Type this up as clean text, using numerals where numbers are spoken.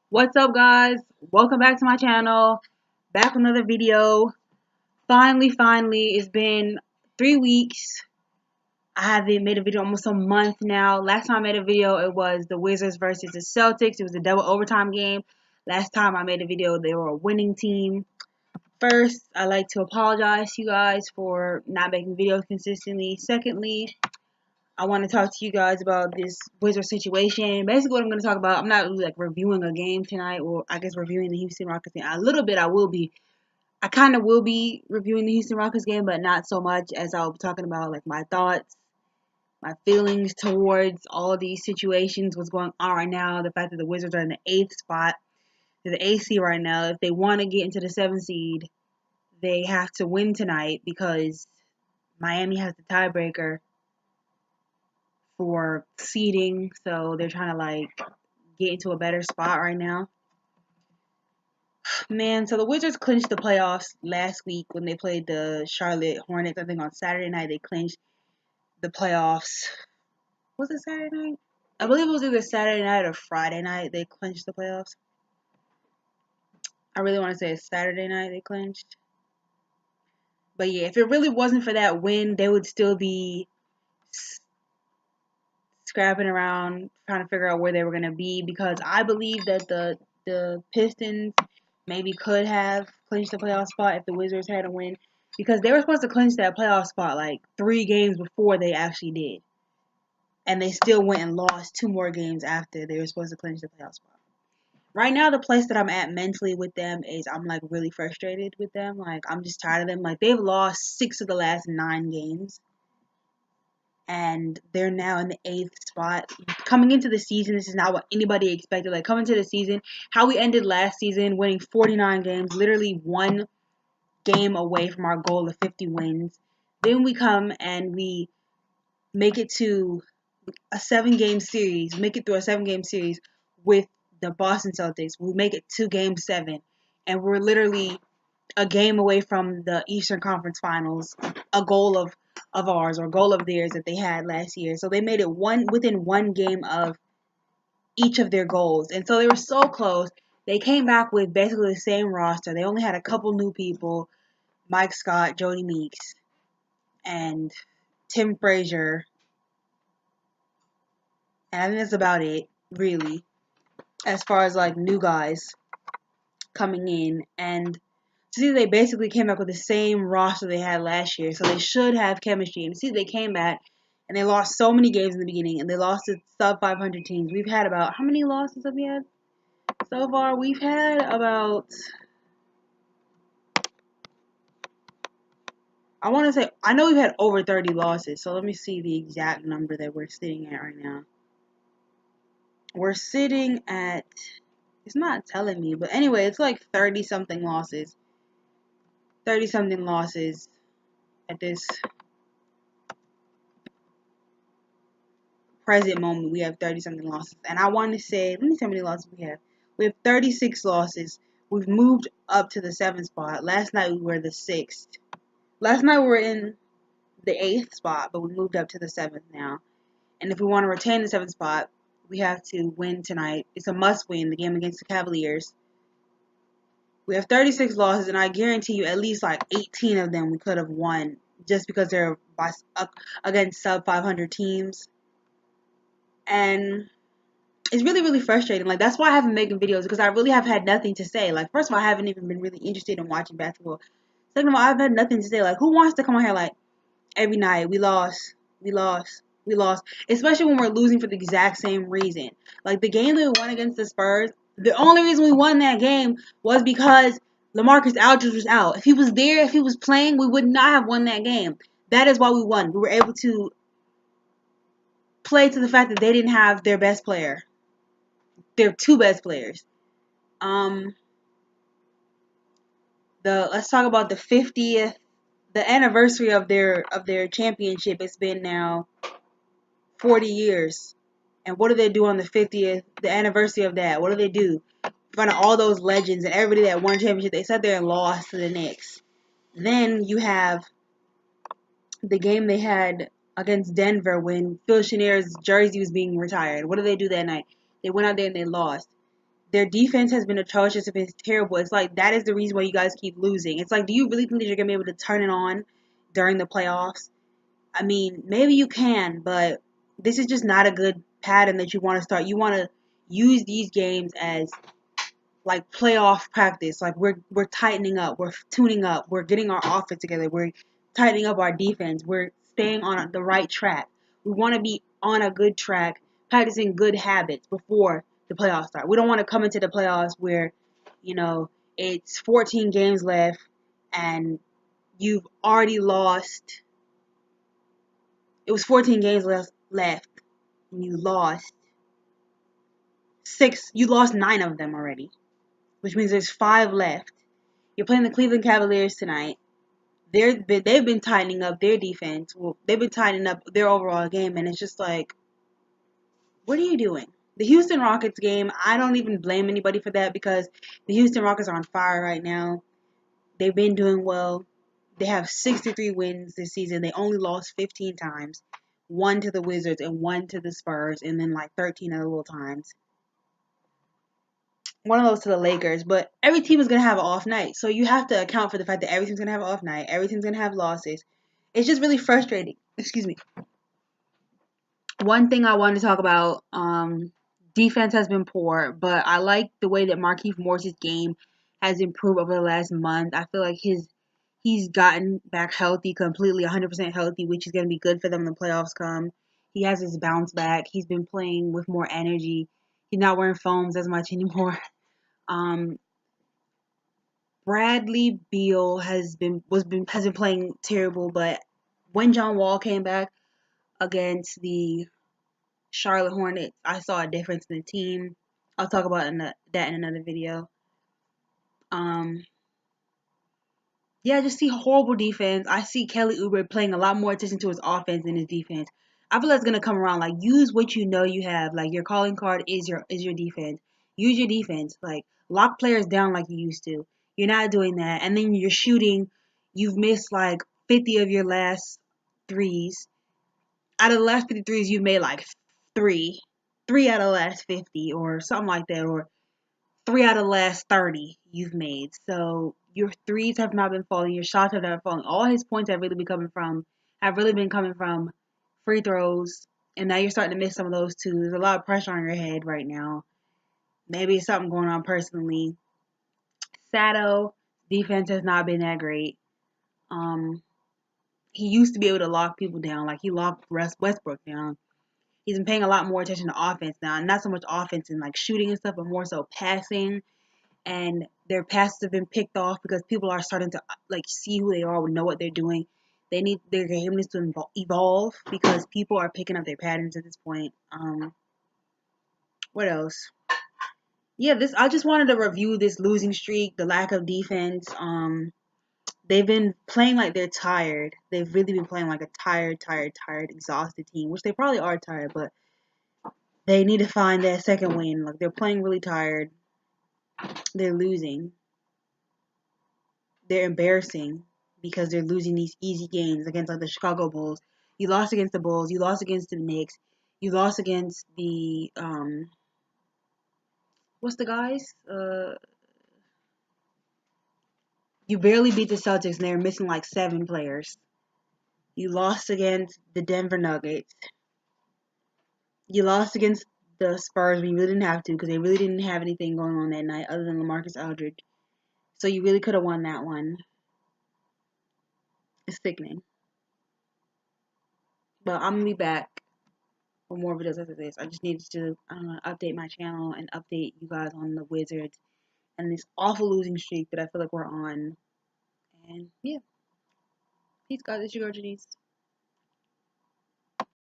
What's up, guys? Welcome back to my channel. Back with another video. Finally, it's been 3 weeks. I haven't made a video almost a month now. Last time I made a video, it was the Wizards versus the Celtics. It was a double overtime game. Last time I made a video, they were a winning team. First, I'd like to apologize to you guys for not making videos consistently. Secondly, I want to talk to you guys about this Wizard situation. Basically, what I'm going to talk about, I'm not really like reviewing a game tonight, or I guess reviewing the Houston Rockets game. A little bit, I will be. I kind of will be reviewing the Houston Rockets game, but not so much as I'll be talking about like my thoughts, my feelings towards all these situations, what's going on right now, the fact that the Wizards are in the 8th spot, they're the AC right now. If they want to get into the 7th seed, they have to win tonight because Miami has the tiebreaker for seeding, so they're trying to like get into a better spot right now. Man, so the Wizards clinched the playoffs last week when they played the Charlotte Hornets. I think on Saturday night they clinched the playoffs. Was it Saturday night? I believe it was either Saturday night or Friday night they clinched the playoffs. I really want to say it's Saturday night they clinched. But yeah, if it really wasn't for that win, they would still be scrapping around trying to figure out where they were going to be, because I believe that the Pistons maybe could have clinched the playoff spot if the Wizards had a win, because they were supposed to clinch that playoff spot like 3 games before they actually did, and they still went and lost 2 more games after they were supposed to clinch the playoff spot. Right now, the place that I'm at mentally with them is I'm like really frustrated with them. Like, I'm just tired of them. Like, they've lost 6 of the last 9 games, and they're now in the 8th spot. Coming into the season, this is not what anybody expected. Like, coming to the season, how we ended last season, winning 49 games, literally 1 game away from our goal of 50 wins. Then we come and we make it to a 7-game series, make it through a 7-game series with the Boston Celtics. We make it to Game 7, and we're literally a game away from the Eastern Conference Finals, a goal of ours or goal of theirs that they had last year. So they made it within 1 game of each of their goals, and so they were so close. They came back with basically the same roster. They only had a couple new people: Mike Scott, Jody Meeks, and Tim Frazier, and I think that's about it, really, as far as like new guys coming in. And see, they basically came back with the same roster they had last year, so they should have chemistry. And see, they came back and they lost so many games in the beginning, and they lost to sub 500 teams. We've had about, how many losses have we had so far? We've had about, I want to say, I know we've had over 30 losses. So let me see the exact number that we're sitting at right now. We're sitting at, it's not telling me, but anyway, it's like 30 something losses. 30 something losses at this present moment. We have 30 something losses, and I want to say, let me see how many losses we have. We have 36 losses. We've moved up to the 7th spot. Last night we were the 6th. Last night we were in the 8th spot, but we moved up to the 7th now. And if we want to retain the 7th spot, we have to win tonight. It's a must win, the game against the Cavaliers. We have 36 losses, and I guarantee you at least like 18 of them we could have won, just because they're against sub 500 teams. And it's really frustrating. Like, that's why I haven't been making videos, because I really have had nothing to say. Like, first of all, I haven't even been really interested in watching basketball. Second of all, I've had nothing to say. Like, who wants to come on here like every night, we lost, especially when we're losing for the exact same reason. Like, the game that we won against the Spurs, the only reason we won that game was because LaMarcus Aldridge was out. If he was there, if he was playing, we would not have won that game. That is why we won. We were able to play to the fact that they didn't have their best player, their 2 best players. Let's talk about the 50th, the anniversary of their championship. It's been now 40 years. And what do they do on the 50th, the anniversary of that? What do they do? In front of all those legends and everybody that won championship, they sat there and lost to the Knicks. Then you have the game they had against Denver when Phil Cheniere's jersey was being retired. What did they do that night? They went out there and they lost. Their defense has been atrocious. It's been terrible. It's like that is the reason why you guys keep losing. It's like, do you really think that you're gonna be able to turn it on during the playoffs? I mean, maybe you can, but this is just not a good pattern that you want to start. You want to use these games as like playoff practice. Like we're tightening up, we're tuning up, we're getting our offense together, we're tightening up our defense, we're staying on the right track. We want to be on a good track, practicing good habits before the playoffs start. We don't want to come into the playoffs where, you know, it's 14 games left and you've already lost. It was 14 games left and you lost six. You lost 9 of them already, which means there's 5 left. You're playing the Cleveland Cavaliers tonight. They've been tightening up their defense. Well, they've been tightening up their overall game, and it's just like, what are you doing? The Houston Rockets game, I don't even blame anybody for that because the Houston Rockets are on fire right now. They've been doing well. They have 63 wins this season. They only lost 15 times. 1 to the Wizards and 1 to the Spurs, and then like 13 other little times. One of those to the Lakers, but every team is gonna have an off night. So you have to account for the fact that every team's gonna have an off night. Every team's gonna have losses. It's just really frustrating. Excuse me. One thing I wanted to talk about, defense has been poor, but I like the way that Markieff Morris's game has improved over the last month. I feel like he's gotten back healthy, completely 100% healthy, which is gonna be good for them when the playoffs come. He has his bounce back. He's been playing with more energy. He's not wearing foams as much anymore. Um, Bradley Beal has been playing terrible, but when John Wall came back against the Charlotte Hornets, I saw a difference in the team. I'll talk about that in another video. Um, yeah, I just see horrible defense. I see Kelly Oubre playing a lot more attention to his offense than his defense. I feel like it's gonna come around. Like, use what you know you have. Like, your calling card is your defense. Use your defense. Like, lock players down like you used to. You're not doing that, and then you're shooting. You've missed like 50 of your last threes. Out of the last 50 threes, you've made like three, three out of the last 50, or something like that, or 3 out of the last 30 you've made. So your threes have not been falling, your shots have not been falling. All his points have really been coming from free throws. And now you're starting to miss some of those too. There's a lot of pressure on your head right now. Maybe it's something going on personally. Sato, defense has not been that great. Um, he used to be able to lock people down, like he locked Westbrook down. He's been paying a lot more attention to offense now, not so much offense and like shooting and stuff, but more so passing, and their passes have been picked off because people are starting to like see who they are, know what they're doing. They need their game needs to evolve because people are picking up their patterns at this point. What else? Yeah, this I just wanted to review this losing streak, the lack of defense. They've been playing like they're tired. They've really been playing like a tired, exhausted team, which they probably are tired, but they need to find that second win. Like they're playing really tired. They're losing. They're embarrassing because they're losing these easy games against like the Chicago Bulls. You lost against the Bulls. You lost against the Knicks. You lost against the what's the guys? You barely beat the Celtics and they're missing like 7 players. You lost against the Denver Nuggets. You lost against the Spurs when you really didn't have to because they really didn't have anything going on that night other than LaMarcus Aldridge. So you really could have won that one. It's sickening. But I'm gonna be back for more videos after this. I just needed to update my channel and update you guys on the Wizards and this awful losing streak that I feel like we're on. And yeah, peace, guys. It's your girl Janice.